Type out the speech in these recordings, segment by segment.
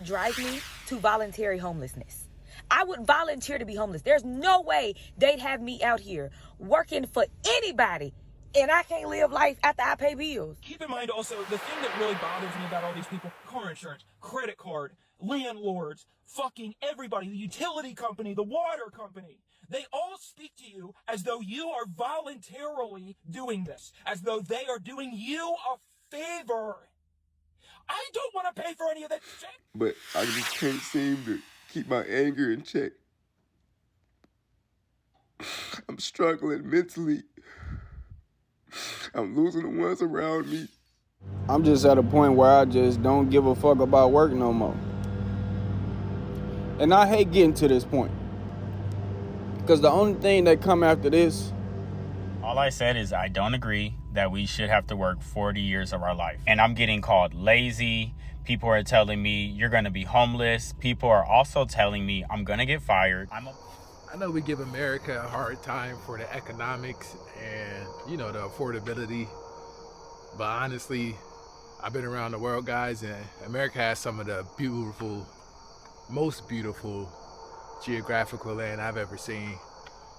drive me to voluntary homelessness. I would volunteer to be homeless. There's no way they'd have me out here working for anybody and I can't live life after I pay bills. Keep in mind also, the thing that really bothers me about all these people, car insurance, credit card, landlords, fucking everybody, the utility company, the water company, they all speak to you as though you are voluntarily doing this, as though they are doing you a favor. I don't want to pay for any of that shit. But I just can't seem to keep my anger in check. I'm struggling mentally. I'm losing the ones around me. I'm just at a point where I just don't give a fuck about work no more. And I hate getting to this point. Because the only thing that come after this... All I said is I don't agree that we should have to work 40 years of our life. And I'm getting called lazy. People are telling me you're going to be homeless. People are also telling me I'm going to get fired. I know we give America a hard time for the economics and, the affordability. But honestly, I've been around the world, guys, and America has some of the most beautiful geographical land I've ever seen.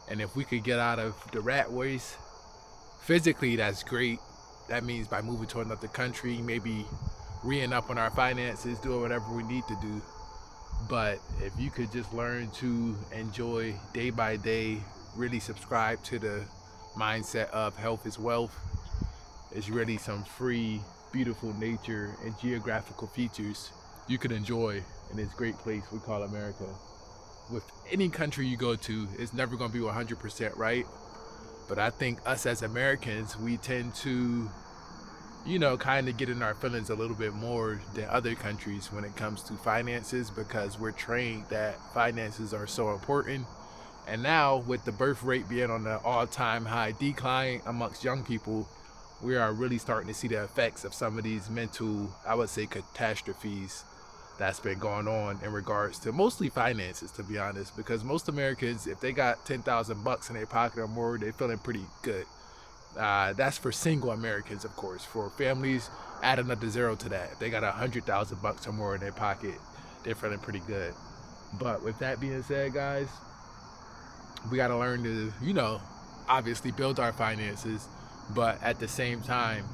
And if we could get out of the rat race, physically, that's great. That means by moving to another country, maybe reing up on our finances, doing whatever we need to do. But if you could just learn to enjoy day by day, really subscribe to the mindset of health is wealth, it's really some free, beautiful nature and geographical features you could enjoy in this great place we call America. With any country you go to, it's never going to be 100% right. But I think us as Americans, we tend to kind of get in our feelings a little bit more than other countries when it comes to finances, because we're trained that finances are so important. And now with the birth rate being on the all-time high decline amongst young people, we are really starting to see the effects of some of these mental, I would say, catastrophes that's been going on in regards to mostly finances, to be honest, because most Americans, if they got $10,000 in their pocket or more, they're feeling pretty good. That's for single Americans, of course. For families, add another zero to that. If they got $100,000 or more in their pocket, they're feeling pretty good. But with that being said, guys, we got to learn to, obviously build our finances. But at the same time,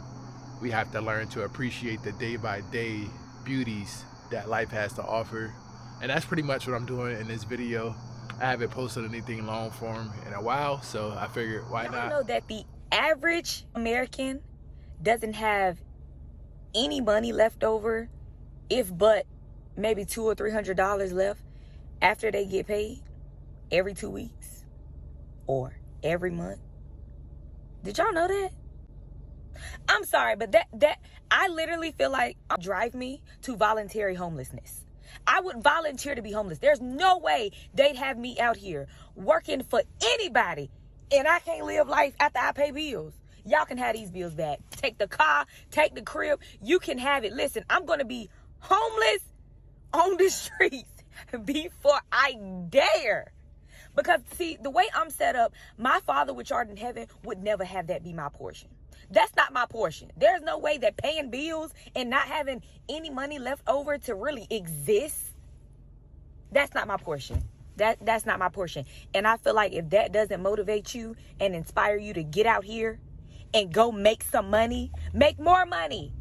we have to learn to appreciate the day-by-day beauties that life has to offer. And that's pretty much what I'm doing in this video. I haven't posted anything long form in a while, so I figured why not? I know that the average American doesn't have any money left over, if but maybe $200 or $300 left after they get paid every 2 weeks or every month. Did y'all know that? I'm sorry, but that I literally feel like drive me to voluntary homelessness. I would volunteer to be homeless. There's no way they'd have me out here working for anybody and I can't live life after I pay bills. Y'all can have these bills back. Take the car, take the crib. You can have it. Listen, I'm going to be homeless on the streets before I dare. Because, see, the way I'm set up, my Father which art in heaven would never have that be my portion. That's not my portion. There's no way that paying bills and not having any money left over to really exist, that's not my portion. That's not my portion. And I feel like if that doesn't motivate you and inspire you to get out here and go make some money, make more money.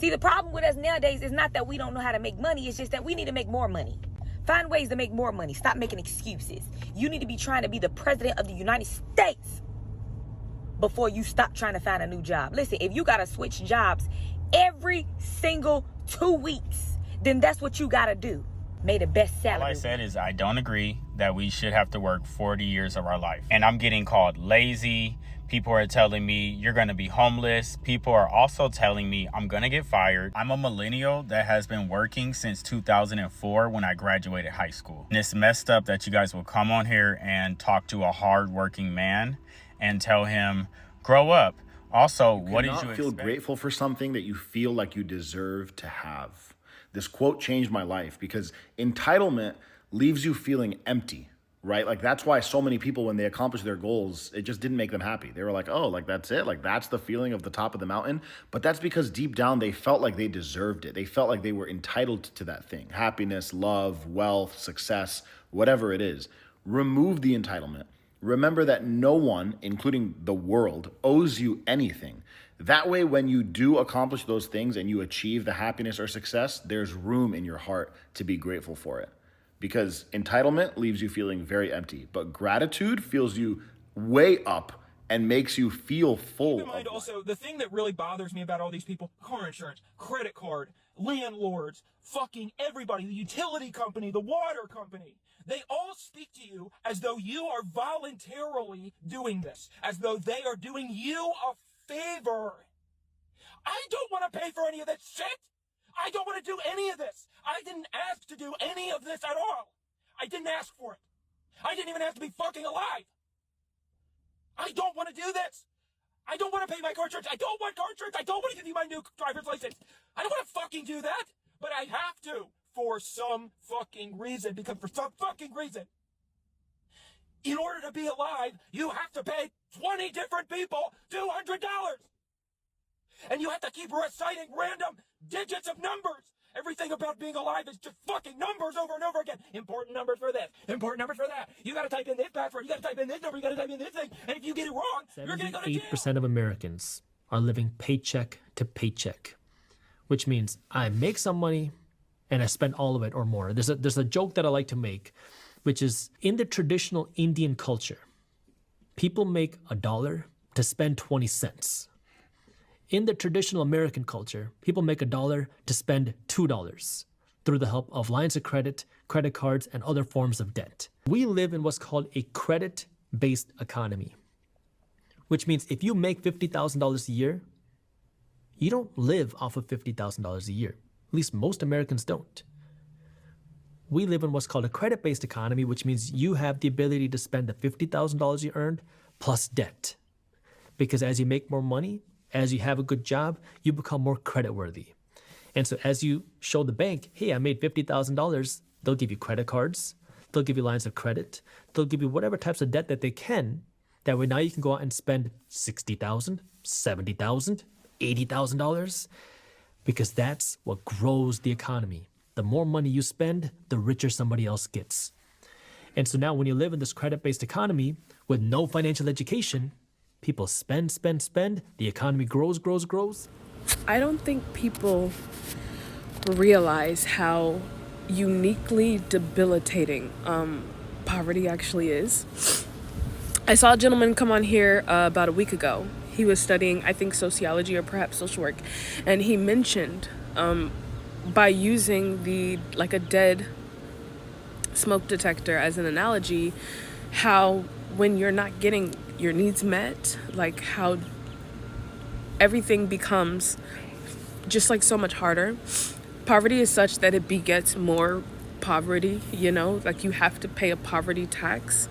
See, the problem with us nowadays is not that we don't know how to make money. It's just that we need to make more money. Find ways to make more money. Stop making excuses. You need to be trying to be the president of the United States before you stop trying to find a new job. Listen, if you got to switch jobs every single 2 weeks, then that's what you got to do. Made the best salary. All I said is I don't agree that we should have to work 40 years of our life. And I'm getting called lazy. People are telling me you're going to be homeless. People are also telling me I'm going to get fired. I'm a millennial that has been working since 2004 when I graduated high school. And it's messed up that you guys will come on here and talk to a hardworking man and tell him, grow up. Also, what did you expect? Feel grateful for something that you feel like you deserve to have. This quote changed my life because entitlement leaves you feeling empty. right? Like that's why so many people, when they accomplish their goals, it just didn't make them happy. They were like, oh, like that's it, like that's the feeling of the top of the mountain. But that's because deep down they felt like they deserved it. They felt like they were entitled to that thing: happiness, love, wealth, success, whatever it is. Remove the entitlement. Remember that no one, including the world, owes you anything. That way, when you do accomplish those things and you achieve the happiness or success, there's room in your heart to be grateful for it. Because entitlement leaves you feeling very empty, but gratitude fills you way up and makes you feel full. Keep in mind also, the thing that really bothers me about all these people: car insurance, credit card, landlords, fucking everybody, the utility company, the water company. They all speak to you as though you are voluntarily doing this, as though they are doing you a favor. I don't want to pay for any of this shit. I don't want to do any of this. I didn't ask to do any of this at all. I didn't ask for it. I didn't even have to be fucking alive. I don't want to do this. I don't want to pay my car insurance. I don't want car insurance. I don't want to give you my new driver's license. I don't want to fucking do that, but I have to for some fucking reason, because for some fucking reason, in order to be alive, you have to pay 20 different people $200. And you have to keep reciting random digits of numbers. Everything about being alive is just fucking numbers over and over again. Important numbers for this, important numbers for that. You gotta type in this password, you gotta type in this number, you gotta type in this thing, and if you get it wrong, you're gonna go to jail. 78% of Americans are living paycheck to paycheck, which means I make some money and I spend all of it or more. There's a joke that I like to make, which is, in the traditional Indian culture, people make $1 to spend 20 cents. In the traditional American culture, people make $1 to spend $2 through the help of lines of credit, credit cards, and other forms of debt. We live in what's called a credit-based economy, which means if you make $50,000 a year, you don't live off of $50,000 a year. At least most Americans don't. We live in what's called a credit-based economy, which means you have the ability to spend the $50,000 you earned plus debt. Because as you make more money, as you have a good job, you become more creditworthy. And so as you show the bank, hey, I made $50,000, they'll give you credit cards, they'll give you lines of credit, they'll give you whatever types of debt that they can. That way now you can go out and spend $60,000, $70,000, $80,000, because that's what grows the economy. The more money you spend, the richer somebody else gets. And so now when you live in this credit-based economy with no financial education, people spend, the economy grows. I don't think people realize how uniquely debilitating poverty actually is. I saw a gentleman come on here about a week ago. He was studying, I think, sociology or perhaps social work, and he mentioned by using a dead smoke detector as an analogy, how when you're not getting your needs met, like how everything becomes just like so much harder. Poverty is such that it begets more poverty, like you have to pay a poverty tax.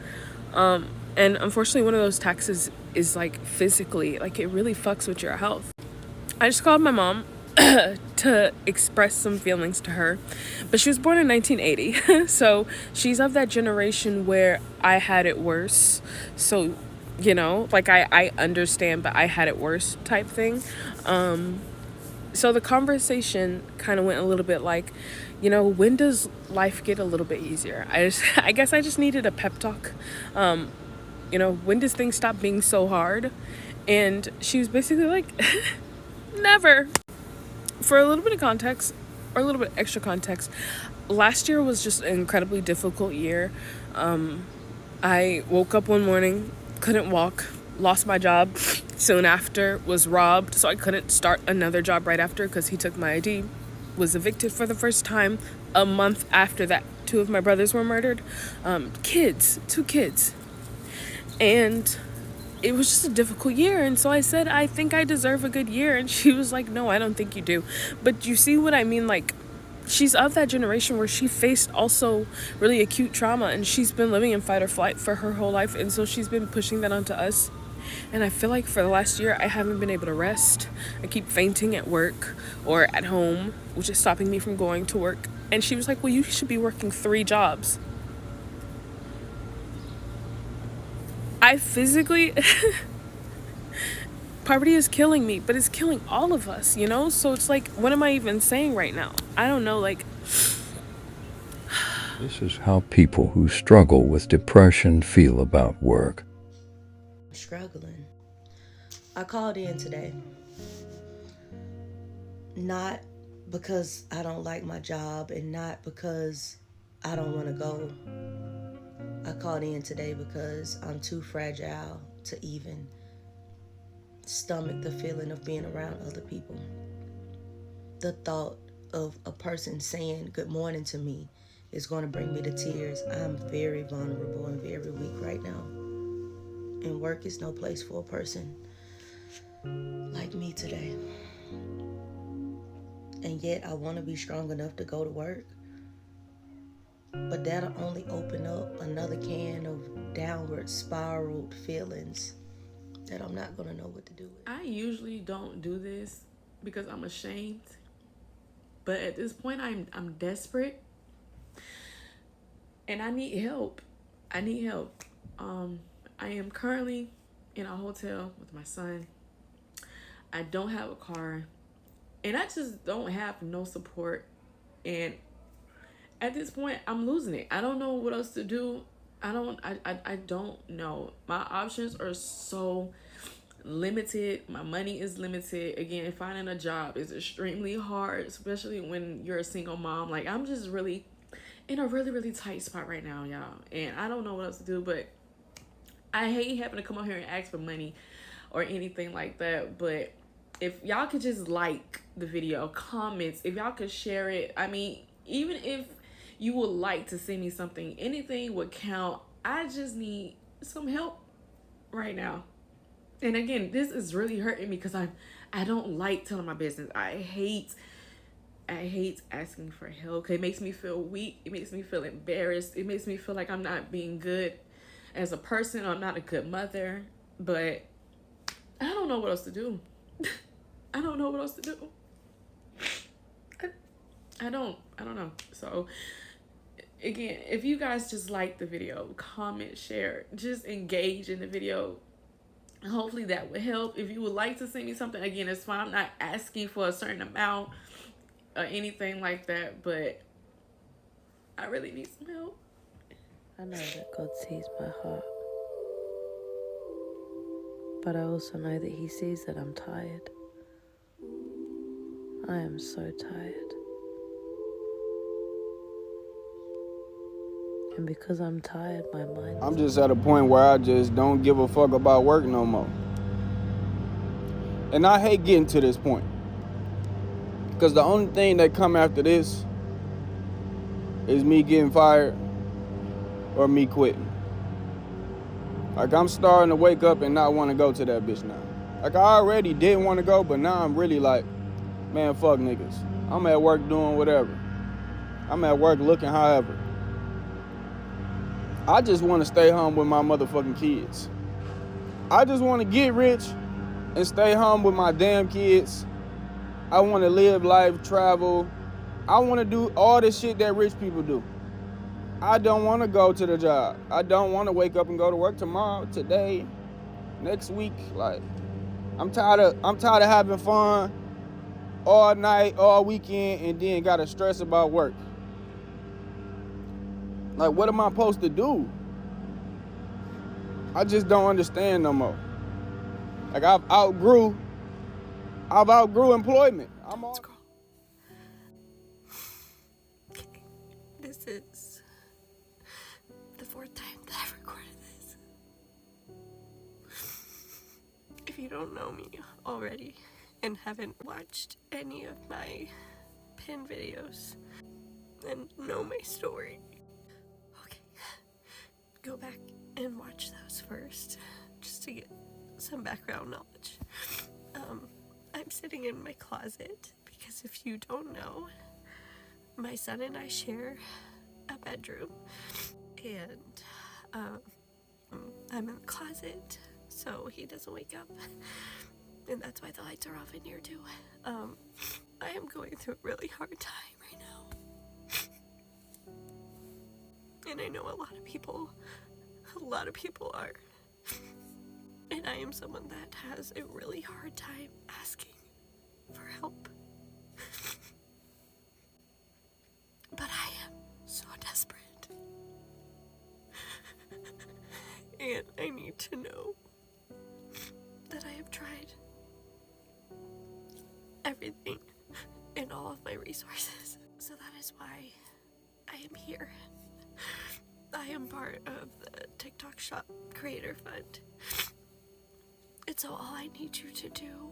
And unfortunately, one of those taxes is like physically, like it really fucks with your health. I just called my mom to express some feelings to her, but she was born in 1980. So she's of that generation where I had it worse. So, like I understand, but I had it worse type thing. So the conversation kind of went a little bit like, when does life get a little bit easier? I guess I just needed a pep talk. When does things stop being so hard? And she was basically like, never. For a little bit of context, or a little bit extra context, last year was just an incredibly difficult year. I woke up one morning, couldn't walk, lost my job soon after, was robbed, so I couldn't start another job right after because he took my ID, was evicted for the first time a month after that. 2 of my brothers were murdered. 2 kids. And it was just a difficult year. And so I said, I think I deserve a good year. And she was like, no, I don't think you do. But you see what I mean? Like, she's of that generation where she faced also really acute trauma. And she's been living in fight or flight for her whole life. And so she's been pushing that onto us. And I feel like for the last year, I haven't been able to rest. I keep fainting at work or at home, which is stopping me from going to work. And she was like, well, you should be working 3 jobs. I physically poverty is killing me, but it's killing all of us, you know? So it's like, what am I even saying right now? I don't know, like... This is how people who struggle with depression feel about work. Struggling. I called in today. Not because I don't like my job and not because I don't want to go. I called in today because I'm too fragile to even stomach the feeling of being around other people. The thought of a person saying good morning to me is going to bring me to tears. I'm very vulnerable and very weak right now. And work is no place for a person like me today. And yet I want to be strong enough to go to work. But that'll only open up another can of downward spiraled feelings that I'm not going to know what to do with. I usually don't do this because I'm ashamed. But at this point, I'm desperate. And I need help. I need help. I am currently in a hotel with my son. I don't have a car. And I just don't have no support. And at this point, I'm losing it. I don't know what else to do. I don't know. My options are so limited. My money is limited. Again, finding a job is extremely hard, especially when you're a single mom. Like, I'm just really in a really, really tight spot right now, y'all. And I don't know what else to do, but I hate having to come out here and ask for money or anything like that. But if y'all could just like the video, comments, if y'all could share it. I mean, even if you would like to send me something, anything would count. I just need some help right now. And again, this is really hurting me because I don't like telling my business. I hate asking for help. It makes me feel weak. It makes me feel embarrassed. It makes me feel like I'm not being good as a person. I'm not a good mother. But I don't know what else to do. I don't know what else to do. I don't know. So again, if you guys just like the video, comment, share, just engage in the video. Hopefully that would help. If you would like to send me something, again, it's fine. I'm not asking for a certain amount or anything like that, but I really need some help. I know that God sees my heart, but I also know that He sees that I'm tired. I am so tired. And because I'm tired, my mind... I'm just at a point where I just don't give a fuck about work no more. And I hate getting to this point. Because the only thing that come after this is me getting fired or me quitting. Like, I'm starting to wake up and not want to go to that bitch now. Like, I already didn't want to go, but now I'm really like, man, fuck niggas. I'm at work doing whatever. I'm at work looking however. I just want to stay home with my motherfucking kids. I just want to get rich and stay home with my damn kids. I want to live life, travel. I want to do all the shit that rich people do. I don't want to go to the job. I don't want to wake up and go to work tomorrow, today, next week. Like, I'm tired of having fun all night, all weekend, and then gotta stress about work. Like, what am I supposed to do? I just don't understand no more. Like, I've outgrew employment. Let's go. This is the 4th time that I've recorded this. If you don't know me already and haven't watched any of my pin videos and know my story, go back and watch those first, just to get some background knowledge. I'm sitting in my closet because if you don't know, my son and I share a bedroom, and I'm in the closet so he doesn't wake up, and that's why the lights are off in here too. I am going through a really hard time right now. And I know a lot of people are And I am someone that has a really hard time asking for help. But I am so desperate. And I need to know that I have tried everything and all of my resources. So that is why I am here. I am part of the TikTok Shop Creator Fund. And so all I need you to do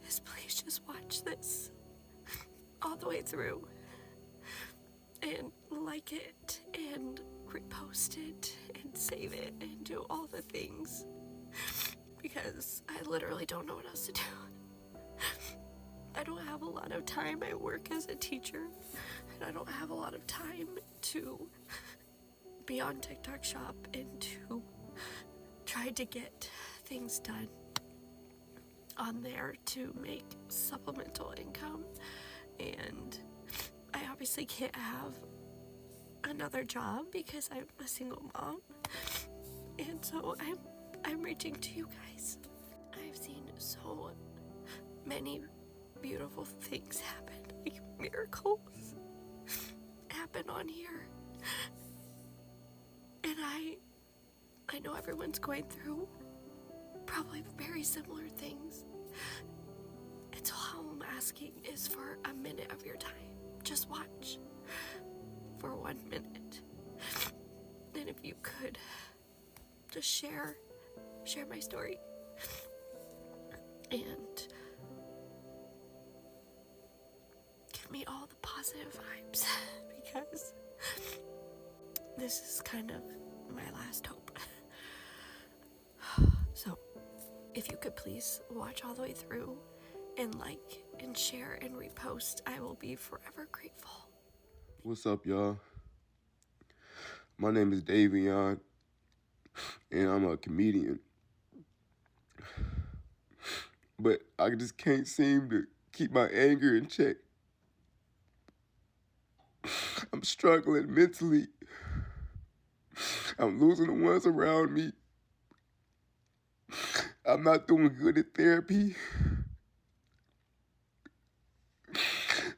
is please just watch this all the way through and like it and repost it and save it and do all the things, because I literally don't know what else to do. I don't have a lot of time. I work as a teacher and I don't have a lot of time to be on TikTok Shop and to try to get things done on there to make supplemental income. And I obviously can't have another job because I'm a single mom, and so I'm reaching to you guys. I've seen so many beautiful things happen, like miracles happen on here, and I know everyone's going through probably very similar things, and so all I'm asking is for a minute of your time. Just watch for 1 minute, and if you could just share my story and give me all the positive vibes, because this is kind of my last hope. So if you could please watch all the way through and like and share and repost, I will be forever grateful. What's up, y'all? My name is Davion, and I'm a comedian. But I just can't seem to keep my anger in check. I'm struggling mentally. I'm losing the ones around me. I'm not doing good at therapy.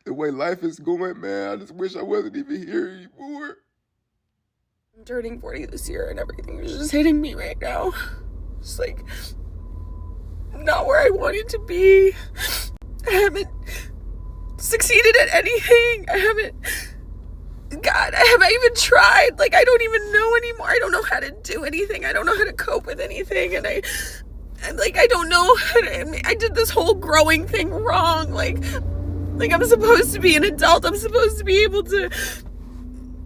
The way life is going, man, I just wish I wasn't even here anymore. I'm turning 40 this year and everything is just hitting me right now. It's like, not where I wanted to be. I haven't succeeded at anything. God, have I even tried? Like, I don't even know anymore. I don't know how to do anything. I don't know how to cope with anything. And I don't know how to, I did this whole growing thing wrong. Like I'm supposed to be an adult. I'm supposed to be able to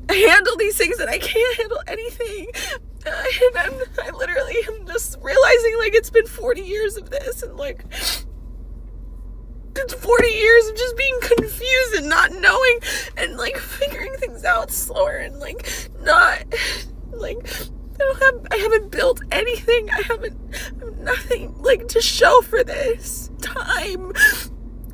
handle these things, and I can't handle anything. And I literally am just realizing, like, it's been 40 years of this, and like, it's 40 years of just being confused and not knowing and like figuring things out slower and like not like I haven't built anything. I have nothing like to show for this time.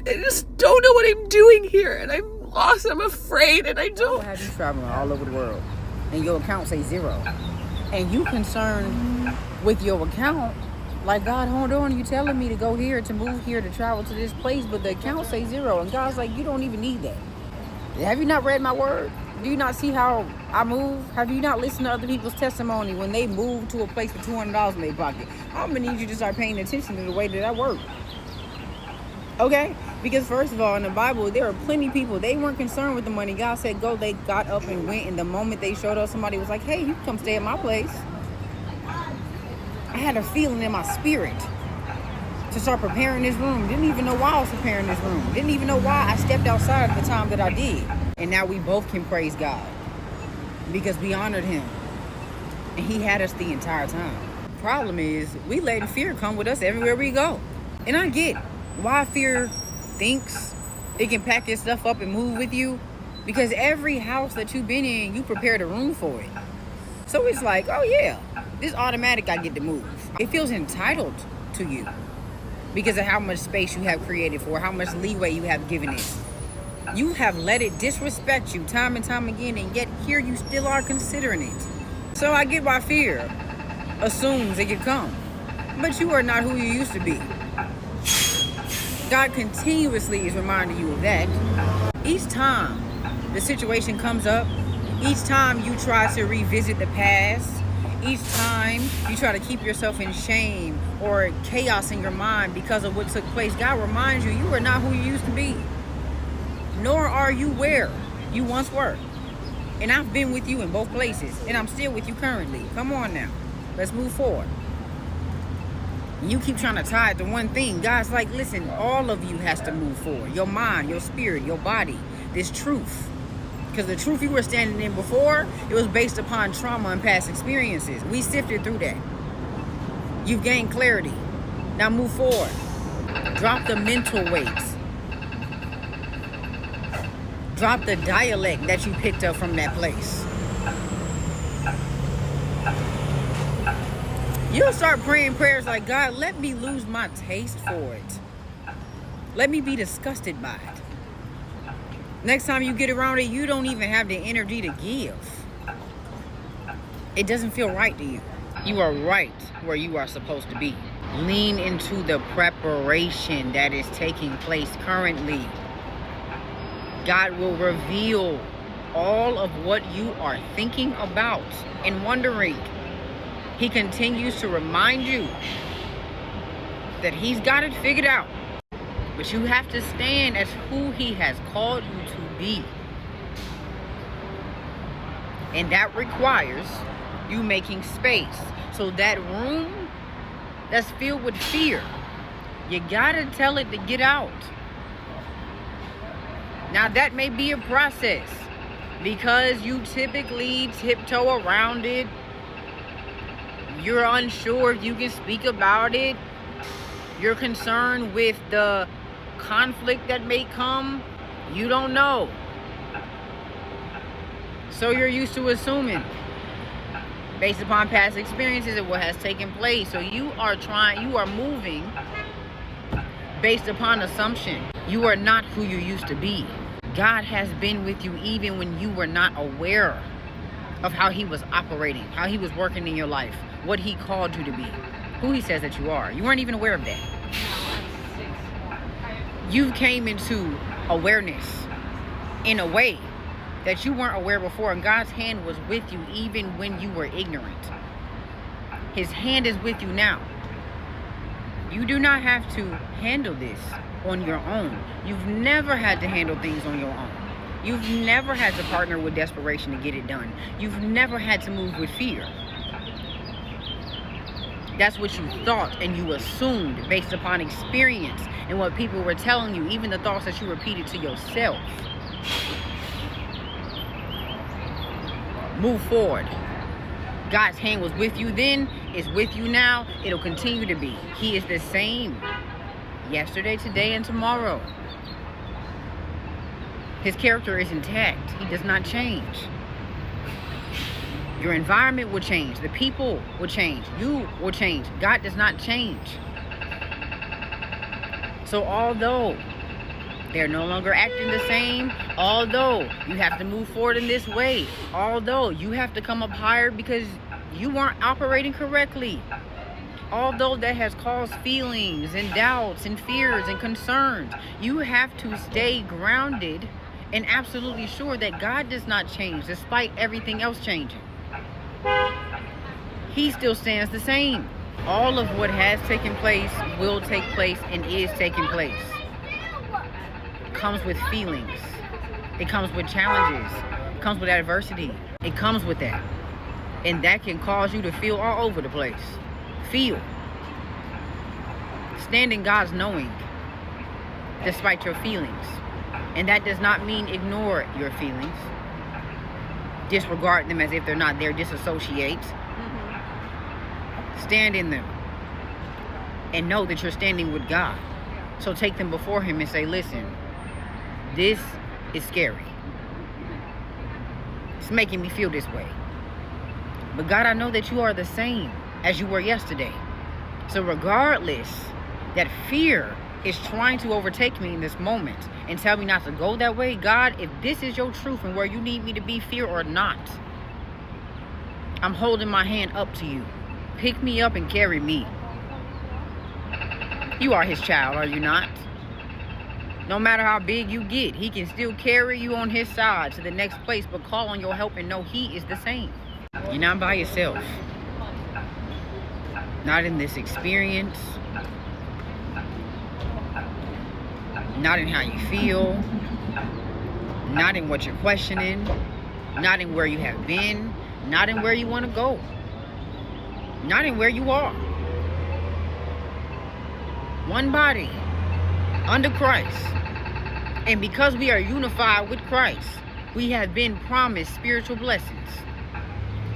I just don't know what I'm doing here, and I'm lost. I'm afraid, and I don't. Have you traveling all over the world, and your account say 0, and you concerned with your account? Like, God, hold on, you telling me to go here, to move here, to travel to this place, but the account say 0, and God's like, you don't even need that. Have you not read my word? Do you not see how I move? Have you not listened to other people's testimony when they move to a place with $200 in their pocket? I'm gonna need you to start paying attention to the way that I work. Okay? Because first of all, in the Bible, there are plenty of people, they weren't concerned with the money. God said go, they got up and went, and the moment they showed up, somebody was like, hey, you can come stay at my place. I had a feeling in my spirit to start preparing this room. Didn't even know why I was preparing this room. Didn't even know why I stepped outside at the time that I did. And now we both can praise God because we honored him. And he had us the entire time. Problem is, we letting fear come with us everywhere we go. And I get why fear thinks it can pack your stuff up and move with you, because every house that you've been in, you prepared a room for it. So it's like, oh yeah, this automatic, I get to move. It feels entitled to you because of how much space you have created for, how much leeway you have given it. You have let it disrespect you time and time again, and yet here you still are considering it. So I get why fear assumes it could come. But you are not who you used to be. God continuously is reminding you of that. Each time the situation comes up, each time you try to revisit the past, each time you try to keep yourself in shame or chaos in your mind because of what took place, God reminds you, you are not who you used to be. Nor are you where you once were. And I've been with you in both places, and I'm still with you currently. Come on now. Let's move forward. You keep trying to tie it to one thing. God's like, listen, all of you has to move forward. Your mind, your spirit, your body, this truth. Because the truth you were standing in before, it was based upon trauma and past experiences. We sifted through that. You've gained clarity. Now move forward. Drop the mental weights. Drop the dialect that you picked up from that place. You'll start praying prayers like, God, let me lose my taste for it. Let me be disgusted by it. Next time you get around it, you don't even have the energy to give. It doesn't feel right to you. You are right where you are supposed to be. Lean into the preparation that is taking place currently. God will reveal all of what you are thinking about and wondering. He continues to remind you that he's got it figured out. But you have to stand as who he has called you to be. And that requires you making space. So that room that's filled with fear, you gotta tell it to get out. Now that may be a process because you typically tiptoe around it. You're unsure if you can speak about it. You're concerned with the conflict that may come. You don't know. So you're used to assuming based upon past experiences and what has taken place. So you are moving based upon assumption. You are not who you used to be. God has been with you even when you were not aware of how he was operating, how he was working in your life, what he called you to be, who he says that you are. You weren't even aware of that. You came into awareness in a way that you weren't aware before, and God's hand was with you even when you were ignorant. His hand is with you now. You do not have to handle this on your own. You've never had to handle things on your own. You've never had to partner with desperation to get it done. You've never had to move with fear. That's what you thought and you assumed based upon experience and what people were telling you, even the thoughts that you repeated to yourself. Move forward. God's hand was with you then, is with you now, it'll continue to be. He is the same yesterday, today, and tomorrow. His character is intact. He does not change. Your environment will change. The people will change. You will change. God does not change. So although they're no longer acting the same, although you have to move forward in this way, although you have to come up higher because you weren't operating correctly, although that has caused feelings and doubts and fears and concerns, you have to stay grounded and absolutely sure that God does not change despite everything else changing. He still stands the same. All of what has taken place, will take place, and is taking place comes with feelings. It comes with challenges. It comes with adversity. It comes with that. And that can cause you to feel all over the place. Feel. Stand in God's knowing despite your feelings. And that does not mean ignore your feelings. Disregard them as if they're not there. Disassociate. Stand in them. And know that you're standing with God. So take them before him and say, listen, this is scary. It's making me feel this way. But God, I know that you are the same as you were yesterday. So regardless that fear is trying to overtake me in this moment and tell me not to go that way, God, if this is your truth and where you need me to be, fear or not, I'm holding my hand up to you. Pick me up and carry me. You are his child, are you not? No matter how big you get, he can still carry you on his side to the next place, but call on your help and know he is the same. You're not by yourself. Not in this experience. Not in how you feel. Not in what you're questioning. Not in where you have been. Not in where you want to go. Not in where you are. One body under Christ. And because we are unified with Christ, we have been promised spiritual blessings.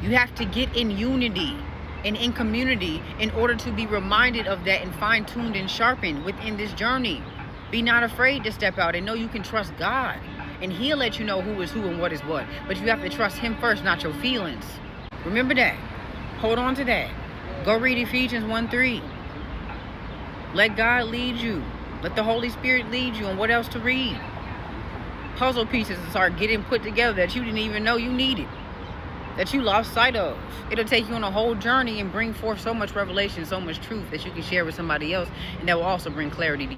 You have to get in unity and in community in order to be reminded of that and fine-tuned and sharpened within this journey. Be not afraid to step out and know you can trust God. And he'll let you know who is who and what is what. But you have to trust him first, not your feelings. Remember that. Hold on to that. Go read Ephesians 1:3. Let God lead you. Let the Holy Spirit lead you on what else to read. Puzzle pieces start getting put together that you didn't even know you needed. That you lost sight of. It'll take you on a whole journey and bring forth so much revelation, so much truth that you can share with somebody else. And that will also bring clarity to you.